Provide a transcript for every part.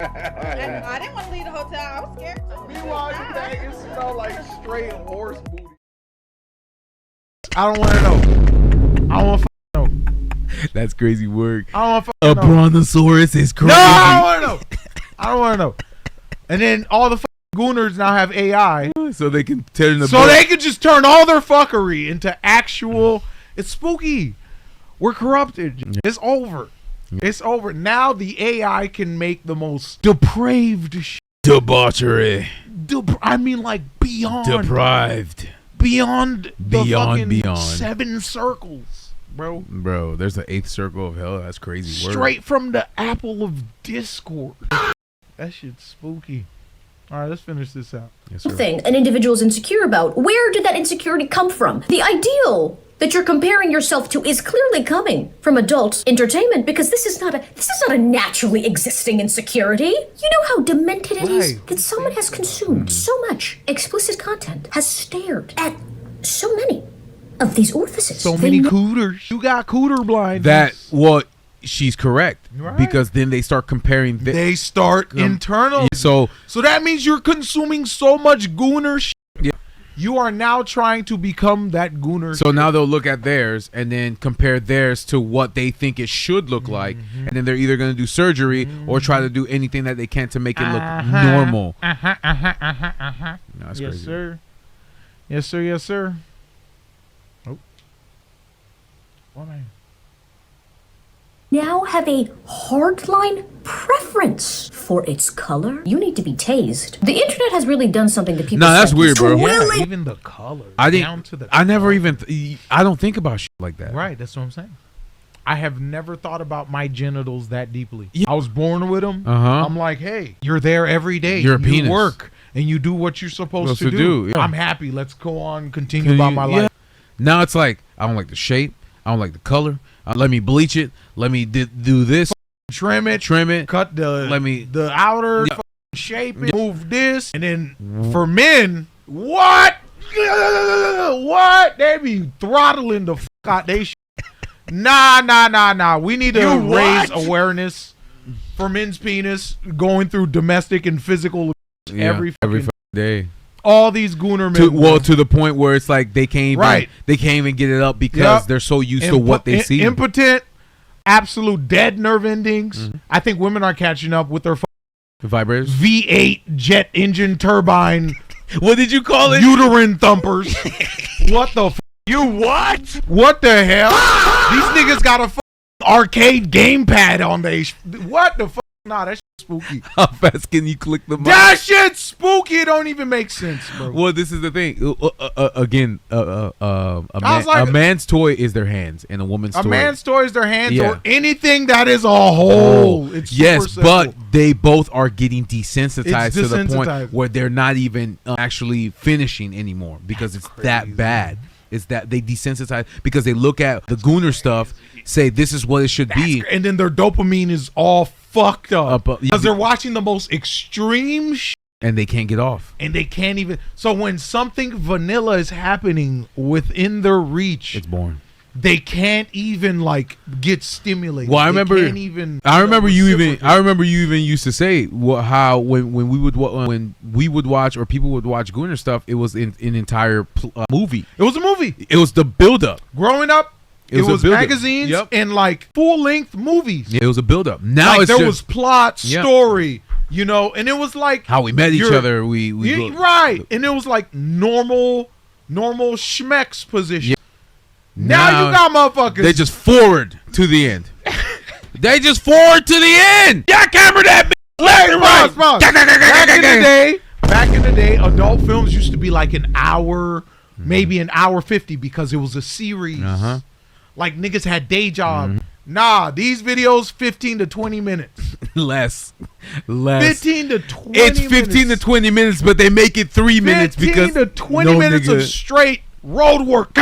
I didn't want to leave the hotel. I was scared too. Meanwhile, you think it smelled like straight horse booty. I don't want to know. I don't want to know. That's crazy work. I don't want to A know. brontosaurus is crazy. No, I don't want to know. I don't want to know. And then all the gooners now have AI. So they can turn the So they can just turn all their fuckery into actual. It's spooky. We're corrupted. It's over. It's over. Now the AI can make the most depraved shit. debauchery. I mean, like beyond. Deprived. Beyond the fucking Beyond. 7 circles, bro. Bro, there's the 8th circle of hell. That's crazy work. Straight from the apple of discord. That shit's spooky. All right, let's finish this out. Yes, sir. Thing an individual is insecure about. Where did that insecurity come from? The ideal that you're comparing yourself to is clearly coming from adult entertainment, because this is not a naturally existing insecurity. You know how demented it is Right. that someone has consumed so much explicit content, has stared at so many of these orifices. So They many know- cooters. You got cooter blind. She's correct. Right. Because then they start comparing. They start internal. So that means you're consuming so much gooner shit. Yeah. You are now trying to become that gooner. So now they'll look at theirs and then compare theirs to what they think it should look like, and then they're either going to do surgery or try to do anything that they can to make it look normal. No, that's Yes, crazy. sir. Yes, sir. Yes, sir. Oh. What am I? now have a hardline preference for its color. You need to be tased. The internet has really done something to people. No, that's weird, bro. Yeah, even the color. Down to the I never color. even. I don't think about shit like that. Right, that's what I'm saying. I have never thought about my genitals that deeply. Yeah. I was born with them. Uh-huh. I'm like, hey, you're there every day. You're a you penis. work and you do what you're supposed to do. Yeah. I'm happy. Let's go on, continue about my life. Now it's like I don't like the shape. I don't like the color. Let me bleach it. Let me do this. Trim it, cut the outer shape it, move this, and then for men, what? What? They be throttling the fuck out they shit. Nah. We need to raise awareness for men's penis going through domestic and physical every fucking day. All these gooner men. To the point where it's like they can't even get it up because they're so used to what they see. Impotent, absolute dead nerve endings. I think women are catching up with their vibrators, V8 jet engine turbine. What did you call it? Uterine thumpers. What the? You what? What the hell? These niggas got a arcade gamepad on they. What the fuck? Nah, that shit's spooky. How fast can you click the mouse? That shit's spooky. It don't even make sense, bro. Well, this is the thing. Again, a man's toy is their hands, and a woman's toy. A man's toy is their hands, Yeah. or anything that is a hole. It's yes, super but simple. they both are getting desensitized It's to the point desensitized. where they're not even actually finishing anymore because it's that bad. It's that they desensitize because they look at the gooner stuff, say this is what it should be, and then their dopamine is all fucked up Up, because they're watching the most extreme shit. and they can't get off. And they can't even. So when something vanilla is happening within their reach, It's boring. they can't even like get stimulated. Well, I They remember. can't even, I remember you reciprocate. even used to say how when we would watch or people would watch gooner stuff, it was an entire movie. It was a movie. It was the buildup. Growing up, it was a buildup. magazines Yep. and like full length movies. It was a buildup. Now Like it's there just was plot, Yep. story, and it was like how we met each other. We right, and it was like normal schmeck's position. Yeah. Now you got motherfuckers. They just forward to the end. They just forward to the end. Jackhammer that bitch left and right. Back in the day, adult films used to be like an hour, maybe an hour 50 because it was a series. Like niggas had day job. Nah, these videos 15 to 20 minutes. Less. 15 to 20 It's minutes. 15 to 20 minutes, but they make it 3 minutes 15 because to 20 minutes of straight road work.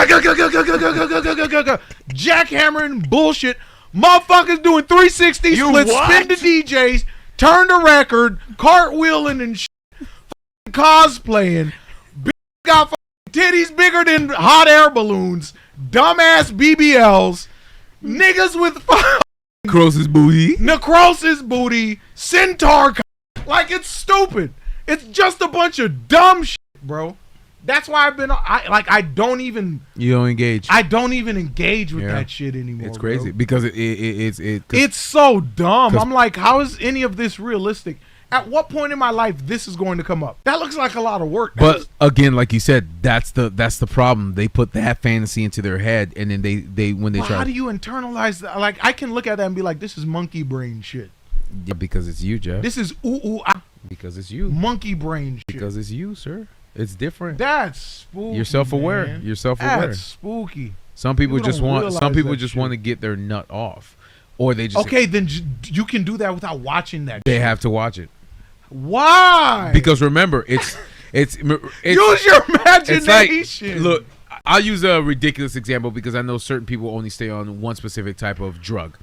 Jackhammering bullshit. Motherfuckers doing 360 splits, spin the DJs, turn the record, cartwheeling and shit, cosplaying. Got titties bigger than hot air balloons, dumbass BBLs, niggas with necrosis booty, centaur Like, it's stupid. It's just a bunch of dumb shit, bro. That's why I don't even. You don't engage. I don't even engage with that shit anymore. It's crazy bro. because it's so dumb. I'm like, how is any of this realistic? At what point in my life this is going to come up? That looks like a lot of work. But again, like you said, that's the problem. They put that fantasy into their head, and then they when they try. How do you internalize that? Like, I can look at that and be like, this is monkey brain shit. Yeah, because it's you, Jeff. This is because it's you. Monkey brain shit. Because it's you, sir. It's different. That's spooky. You're self-aware. Man. You're self-aware. That's spooky. Some people just want shit. to get their nut off, or they just okay. Then you can do that without watching that. They shit. have to watch it. Why? Because remember, it's use your imagination. It's like, look, I'll use a ridiculous example because I know certain people only stay on one specific type of drug.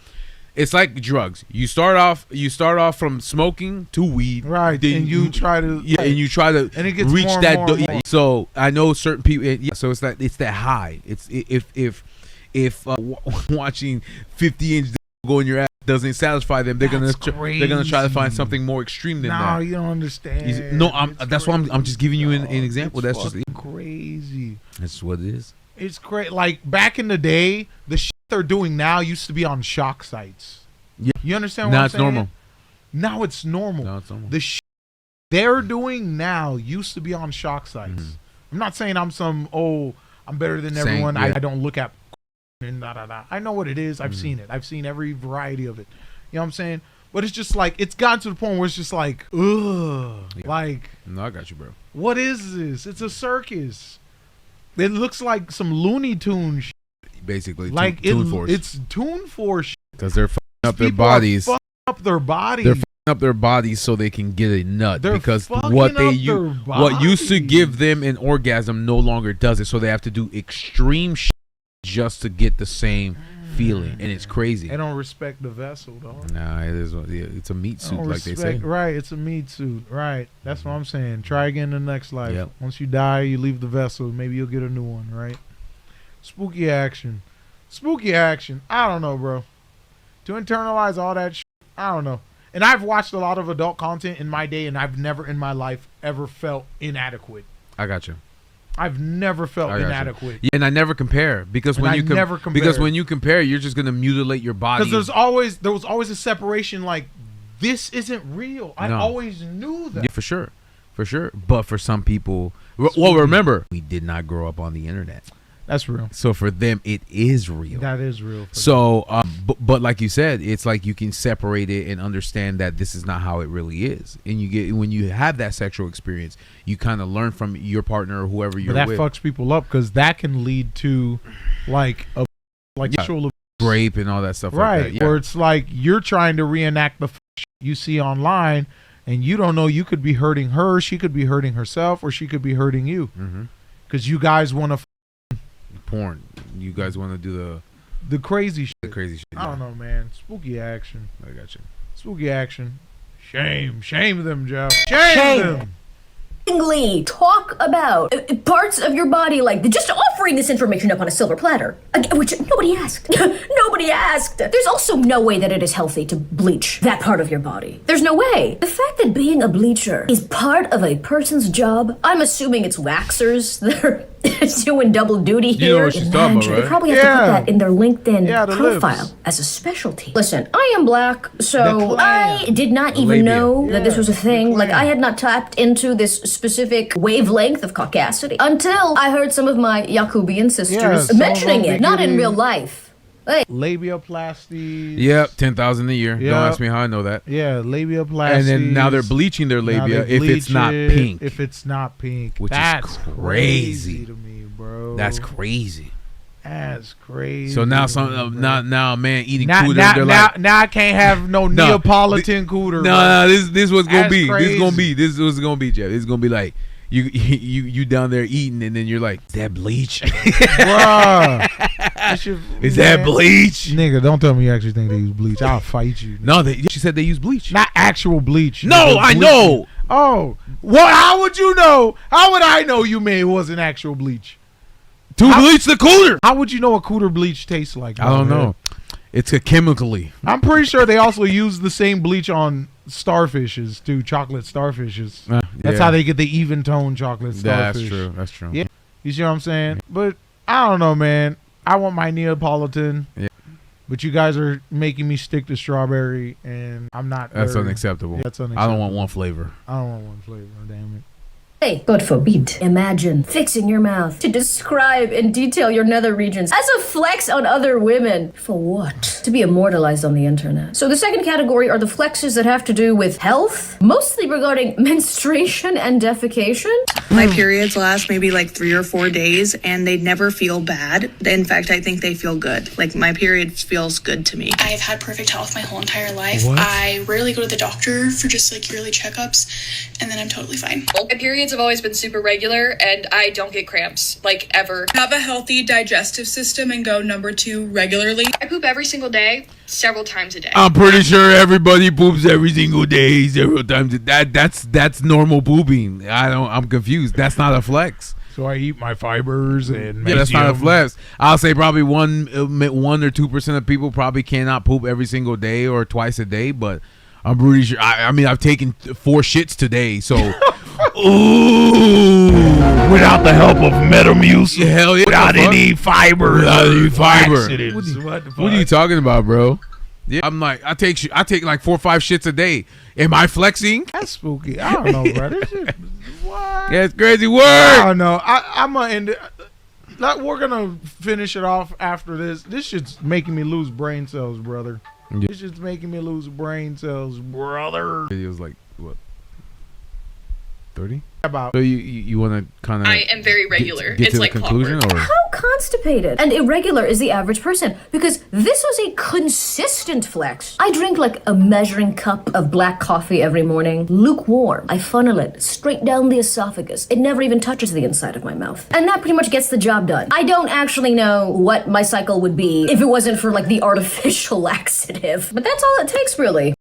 It's like drugs. You start off from smoking to weed, right? Then and you try to, and you try to and it gets reach more that. and more. So I know certain people. So it's that high. It's if watching 50-inch go in your ass doesn't satisfy them, they're gonna try to find something more extreme than that. No, you don't understand. That's why I'm just giving you an example. That's just crazy. That's what it is. It's crazy. Like, back in the day, the shit they're doing now used to be on shock sites. Yeah, you understand what now I'm it's saying? normal. Now it's normal. Now it's normal. The shit they're doing now used to be on shock sites. Mm-hmm. I'm not saying I'm I'm better than everyone. Yeah. I don't look at and I know what it is. I've seen it. I've seen every variety of it. You know what I'm saying? But it's just like, it's gotten to the point where it's just like, ugh. Yeah. Like, no, I got you, bro. What is this? It's a circus. It looks like some Looney Tune shit. Basically, like Toon Force. It's Toon Force shit. Because they're fucking up their People bodies. Are fucking up their bodies. They're fucking up their bodies so they can get a nut. They're because fucking what up they their what used to bodies. give them an orgasm no longer does it. So they have to do extreme shit just to get the same feeling, and it's crazy. They don't respect the vessel, though. Nah, it is. It's a meat suit, like they say. Right, it's a meat suit. Right, that's what I'm saying. Try again in the next life. Yep. Once you die, you leave the vessel. Maybe you'll get a new one. Right. Spooky action. I don't know, bro. To internalize all that shit, I don't know. And I've watched a lot of adult content in my day, and I've never in my life ever felt inadequate. I got you. I've never felt inadequate. Yeah, and I never compare because when you compare, you're just gonna mutilate your body. Because there was always a separation. Like, this isn't real. I always knew that. Yeah, for sure. But for some people, well, remember, we did not grow up on the internet. That's real. So for them, it is real. That is real. So, but like you said, it's like you can separate it and understand that this is not how it really is. And when you have that sexual experience, you kind of learn from your partner or whoever you're with. But that fucks people up because that can lead to sexual rape and all that stuff. Right. Like that. Yeah. Where it's like you're trying to reenact the you see online, and you don't know you could be hurting her, she could be hurting herself, or she could be hurting you. Because you guys want to porn. You guys want to do the crazy shit. The crazy shit. I don't know, man. Spooky action. I got you. Spooky action. Shame them, Jeff. Shame them. Talk about parts of your body, like just offering this information up on a silver platter, which nobody asked. Nobody asked. There's also no way that it is healthy to bleach that part of your body. There's no way. The fact that being a bleacher is part of a person's job, I'm assuming it's waxers that are doing double duty here. You know what she's talking about, right? They probably have to put that in their LinkedIn profile lips. as a specialty. Listen, I am black, so I did not even know that this was a thing. Like, I had not tapped into this specific wavelength of caucasity until I heard some of my Yakubian sisters mentioning it, not in real life. Labiaplasty. Yep, 10,000 a year. Don't ask me how I know that. Yeah, labiaplasty. And then now they're bleaching their labia if it's not pink. If it's not pink, which is crazy to me, bro. That's crazy. That's crazy. So now now a man eating cooter. Now I can't have no Neapolitan cooter. No, this was gonna be. This was gonna be, Jeff. It's gonna be like you down there eating, and then you're like, is that bleach? Bruh. Is that bleach? Nigga, don't tell me you actually think they use bleach. I'll fight you. No, she said they use bleach. Not actual bleach. No, I know. Oh, what? How would you know? How would I know you made it wasn't actual bleach? To bleach the cooter. How would you know what cooter bleach tastes like? I don't know. It's a chemically. I'm pretty sure they also use the same bleach on starfishes too. Chocolate starfishes. That's Yeah. how they get the even tone chocolate starfish. That's true. That's true. Yeah. You see what I'm saying? But I don't know, man. I want my Neapolitan. Yeah. But you guys are making me stick to strawberry, and I'm not. That's unacceptable. Yeah, that's unacceptable. I don't want one flavor. I don't want one flavor. Damn it. Hey, God forbid. Imagine fixing your mouth to describe in detail your nether regions as a flex on other women. For what? To be immortalized on the internet. So the second category are the flexes that have to do with health, mostly regarding menstruation and defecation. My periods last maybe like 3 or 4 days and they never feel bad. In fact, I think they feel good. Like my period feels good to me. I've had perfect health my whole entire life. What? I rarely go to the doctor for just like yearly checkups, and then I'm totally fine. My periods have always been super regular and I don't get cramps, like ever. Have a healthy digestive system and go number 2 regularly. I poop every single day, several times a day. I'm pretty sure everybody poops every single day, several times. That's normal pooping. I'm confused. That's not a flex. So I eat my fibers and Yeah, that's not a flex. I'll say probably 1 or 2% of people probably cannot poop every single day or twice a day, but I'm pretty sure. I mean, I've taken 4 shits today, so. Ooh, without the help of Metamucil, Hell yeah, without any fiber, Without any fiber. laxatives. What the fuck? What are you talking about, bro? Yeah, I'm like, I take like 4 or 5 shits a day. Am I flexing? That's spooky. I don't know, bro. This shit, what? Yeah, it's crazy word. I don't know. I'm gonna end it. We're gonna finish it off after this. This shit's making me lose brain cells, brother. Yeah. This shit's making me lose brain cells, brother. It was like what? 30? About So you want to kind of I am very regular. Get It's to like the conclusion, clockwork. or How constipated and irregular is the average person? Because this was a consistent flex. I drink like a measuring cup of black coffee every morning, lukewarm. I funnel it straight down the esophagus. It never even touches the inside of my mouth. And that pretty much gets the job done. I don't actually know what my cycle would be if it wasn't for like the artificial laxative. But that's all it takes, really.